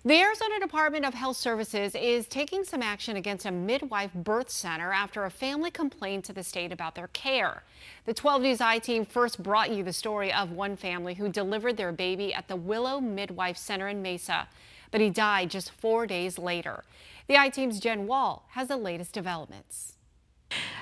The Arizona Department of Health Services is taking some action against a midwife birth center after a family complained to the state about their care. The 12 News I-Team first brought you the story of one family who delivered their baby at the Willow Midwife Center in Mesa, but he died just 4 days later. The I-Team's Jen Wall has the latest developments.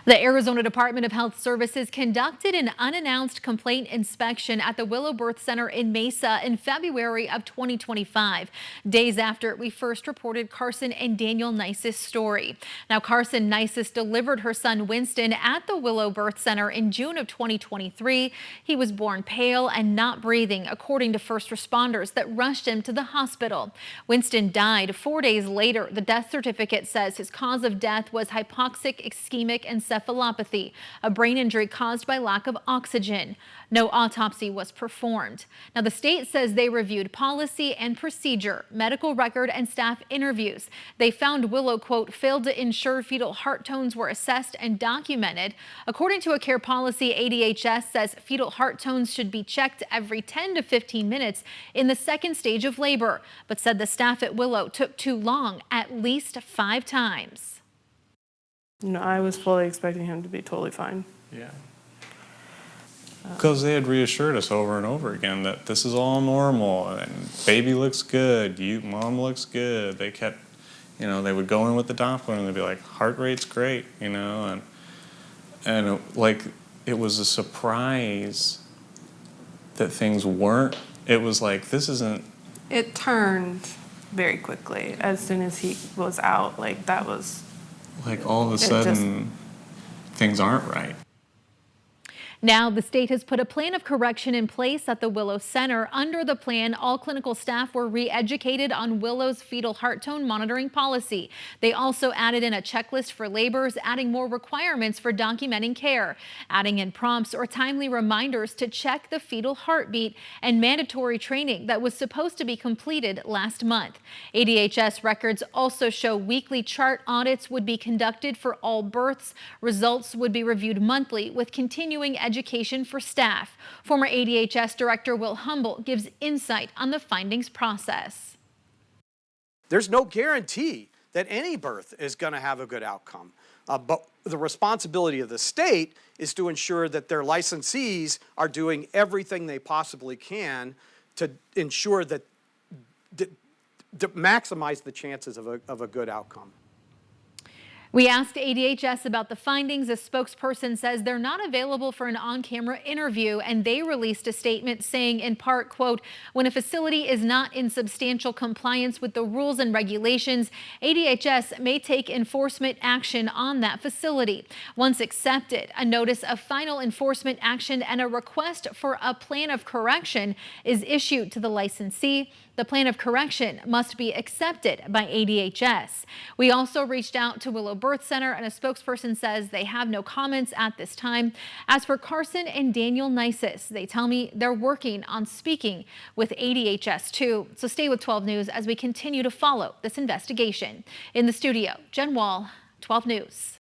The Arizona Department of Health Services conducted an unannounced complaint inspection at the Willow Birth Center in Mesa in February of 2025, days after we first reported Carson and Daniel Neisess' story. Now, Carson Neisess delivered her son Winston at the Willow Birth Center in June of 2023. He was born pale and not breathing, according to first responders that rushed him to the hospital. Winston died 4 days later. The death certificate says his cause of death was hypoxic ischemic encephalopathy, a brain injury caused by lack of oxygen. No autopsy was performed. Now, the state says they reviewed policy and procedure, medical record, and staff interviews. They found Willow, quote, failed to ensure fetal heart tones were assessed and documented. According to a care policy, ADHS says fetal heart tones should be checked every 10 to 15 minutes in the second stage of labor, but said the staff at Willow took too long, at least 5 times. No, I was fully expecting him to be totally fine. Yeah. Because they had reassured us over and over again that this is all normal and baby looks good, mom looks good. They kept, they would go in with the Doppler and they'd be like, heart rate's great, and like it was a surprise that things weren't. It was like, this isn't. It turned very quickly as soon as he was out. Like that was. Like all of a sudden, things aren't right. Now, the state has put a plan of correction in place at the Willow Center. Under the plan, all clinical staff were re-educated on Willow's fetal heart tone monitoring policy. They also added in a checklist for labors, adding more requirements for documenting care, adding in prompts or timely reminders to check the fetal heartbeat, and mandatory training that was supposed to be completed last month. ADHS records also show weekly chart audits would be conducted for all births. Results would be reviewed monthly with continuing education for staff. Former ADHS Director Will Humble gives insight on the findings process. There's no guarantee that any birth is going to have a good outcome. But the responsibility of the state is to ensure that their licensees are doing everything they possibly can to ensure that to maximize the chances of a good outcome. We asked ADHS about the findings. A spokesperson says they're not available for an on-camera interview, and they released a statement saying in part, quote, when a facility is not in substantial compliance with the rules and regulations, ADHS may take enforcement action on that facility. Once accepted, a notice of final enforcement action and a request for a plan of correction is issued to the licensee. The plan of correction must be accepted by ADHS. We also reached out to Willow Birth Center, and a spokesperson says they have no comments at this time. As for Carson and Daniel Neisess, they tell me they're working on speaking with ADHS too. So stay with 12 News as we continue to follow this investigation. In the studio, Jen Wall, 12 News.